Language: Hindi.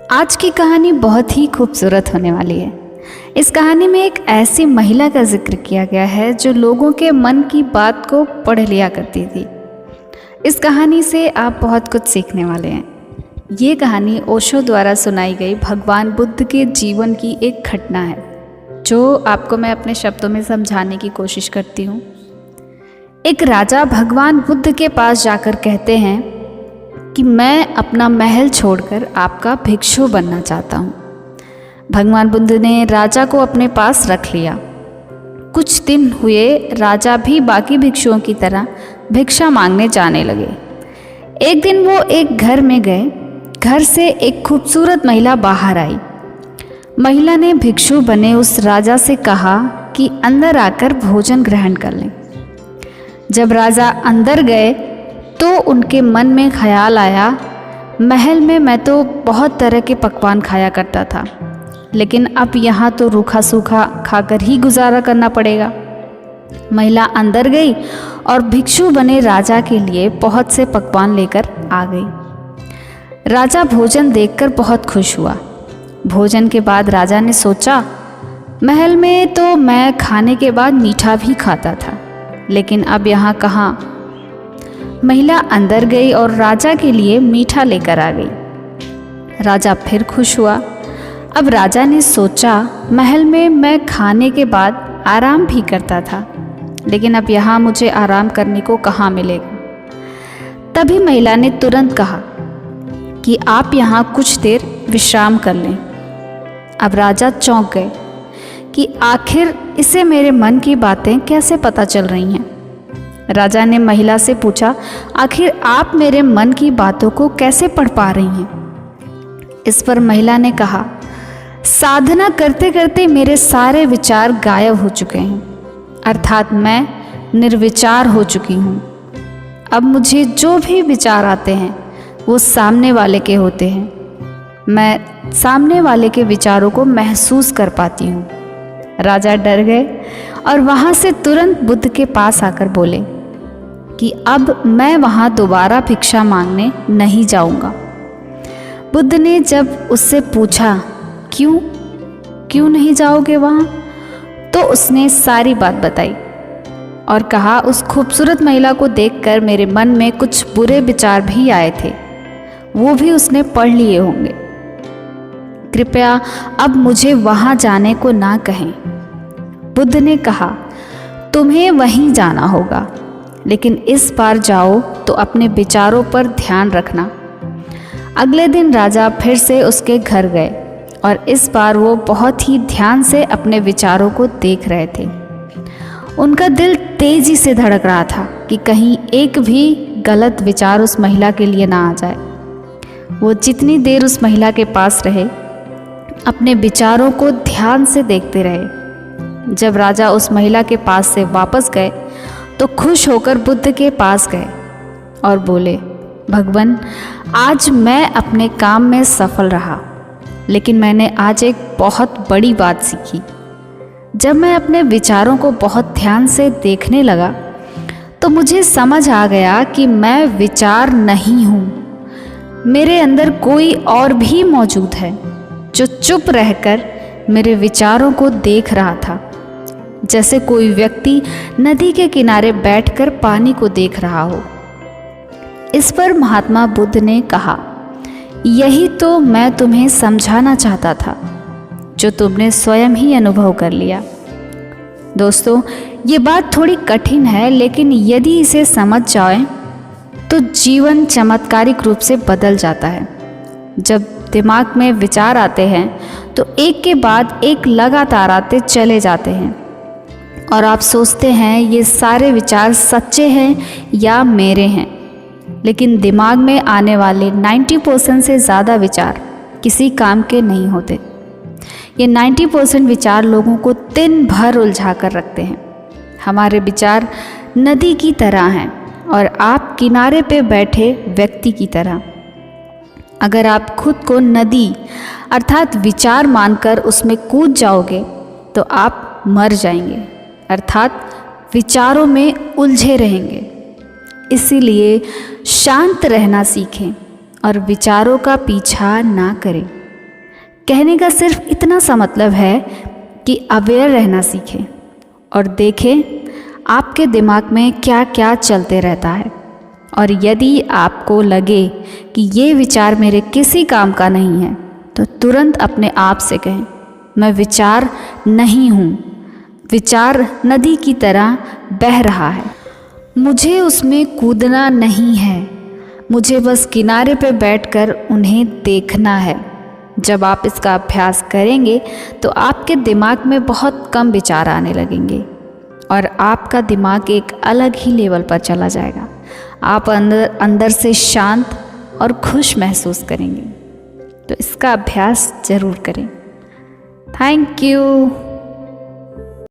आज की कहानी बहुत ही खूबसूरत होने वाली है। इस कहानी में एक ऐसी महिला का जिक्र किया गया है जो लोगों के मन की बात को पढ़ लिया करती थी। इस कहानी से आप बहुत कुछ सीखने वाले हैं। ये कहानी ओशो द्वारा सुनाई गई भगवान बुद्ध के जीवन की एक घटना है, जो आपको मैं अपने शब्दों में समझाने की कोशिश करती हूँ। एक राजा भगवान बुद्ध के पास जाकर कहते हैं कि मैं अपना महल छोड़कर आपका भिक्षु बनना चाहता हूँ। भगवान बुद्ध ने राजा को अपने पास रख लिया। कुछ दिन हुए, राजा भी बाकी भिक्षुओं की तरह भिक्षा मांगने जाने लगे। एक दिन वो एक घर में गए। घर से एक खूबसूरत महिला बाहर आई। महिला ने भिक्षु बने उस राजा से कहा कि अंदर आकर भोजन ग्रहण कर लें। जब राजा अंदर गए तो उनके मन में ख्याल आया, महल में मैं तो बहुत तरह के पकवान खाया करता था, लेकिन अब यहाँ तो रूखा सूखा खाकर ही गुजारा करना पड़ेगा। महिला अंदर गई और भिक्षु बने राजा के लिए बहुत से पकवान लेकर आ गई। राजा भोजन देखकर बहुत खुश हुआ। भोजन के बाद राजा ने सोचा, महल में तो मैं खाने के बाद मीठा भी खाता था, लेकिन अब यहाँ कहाँ। महिला अंदर गई और राजा के लिए मीठा लेकर आ गई। राजा फिर खुश हुआ। अब राजा ने सोचा, महल में मैं खाने के बाद आराम भी करता था, लेकिन अब यहाँ मुझे आराम करने को कहाँ मिलेगा। तभी महिला ने तुरंत कहा कि आप यहाँ कुछ देर विश्राम कर लें। अब राजा चौंक गए कि आखिर इसे मेरे मन की बातें कैसे पता चल रही हैं। राजा ने महिला से पूछा, आखिर आप मेरे मन की बातों को कैसे पढ़ पा रही हैं। इस पर महिला ने कहा, साधना करते करते मेरे सारे विचार गायब हो चुके हैं, अर्थात मैं निर्विचार हो चुकी हूँ। अब मुझे जो भी विचार आते हैं वो सामने वाले के होते हैं। मैं सामने वाले के विचारों को महसूस कर पाती हूँ। राजा डर गए और वहाँ से तुरंत बुद्ध के पास आकर बोले कि अब मैं वहाँ दोबारा भिक्षा मांगने नहीं जाऊँगा। बुद्ध ने जब उससे पूछा, क्यों नहीं जाओगे वहाँ, तो उसने सारी बात बताई और कहा, उस खूबसूरत महिला को देखकर मेरे मन में कुछ बुरे विचार भी आए थे, वो भी उसने पढ़ लिए होंगे। कृपया अब मुझे वहाँ जाने को ना कहें। बुद्ध ने कहा, तुम्हें वहीं जाना होगा, लेकिन इस बार जाओ तो अपने विचारों पर ध्यान रखना। अगले दिन राजा फिर से उसके घर गए और इस बार वो बहुत ही ध्यान से अपने विचारों को देख रहे थे। उनका दिल तेजी से धड़क रहा था कि कहीं एक भी गलत विचार उस महिला के लिए ना आ जाए। वो जितनी देर उस महिला के पास रहे, अपने विचारों को ध्यान से देखते रहे। जब राजा उस महिला के पास से वापस गए तो खुश होकर बुद्ध के पास गए और बोले, भगवान, आज मैं अपने काम में सफल रहा, लेकिन मैंने आज एक बहुत बड़ी बात सीखी। जब मैं अपने विचारों को बहुत ध्यान से देखने लगा तो मुझे समझ आ गया कि मैं विचार नहीं हूँ। मेरे अंदर कोई और भी मौजूद है जो चुप रहकर मेरे विचारों को देख रहा था, जैसे कोई व्यक्ति नदी के किनारे बैठकर पानी को देख रहा हो। इस पर महात्मा बुद्ध ने कहा, यही तो मैं तुम्हें समझाना चाहता था, जो तुमने स्वयं ही अनुभव कर लिया। दोस्तों, ये बात थोड़ी कठिन है, लेकिन यदि इसे समझ जाएं तो जीवन चमत्कारिक रूप से बदल जाता है। जब दिमाग में विचार आते हैं तो एक के बाद एक लगातार आते चले जाते हैं और आप सोचते हैं ये सारे विचार सच्चे हैं या मेरे हैं। लेकिन दिमाग में आने वाले 90% से ज़्यादा विचार किसी काम के नहीं होते। ये 90% विचार लोगों को दिन भर उलझा कर रखते हैं। हमारे विचार नदी की तरह हैं और आप किनारे पे बैठे व्यक्ति की तरह। अगर आप खुद को नदी अर्थात विचार मानकर उसमें कूद जाओगे तो आप मर जाएंगे, अर्थात विचारों में उलझे रहेंगे। इसीलिए शांत रहना सीखें और विचारों का पीछा ना करें। कहने का सिर्फ इतना सा मतलब है कि अवेयर रहना सीखें और देखें आपके दिमाग में क्या क्या चलते रहता है। और यदि आपको लगे कि ये विचार मेरे किसी काम का नहीं है तो तुरंत अपने आप से कहें, मैं विचार नहीं हूँ, विचार नदी की तरह बह रहा है, मुझे उसमें कूदना नहीं है, मुझे बस किनारे पे बैठकर उन्हें देखना है। जब आप इसका अभ्यास करेंगे तो आपके दिमाग में बहुत कम विचार आने लगेंगे और आपका दिमाग एक अलग ही लेवल पर चला जाएगा। आप अंदर से शांत और खुश महसूस करेंगे। तो इसका अभ्यास ज़रूर करें। Thank you.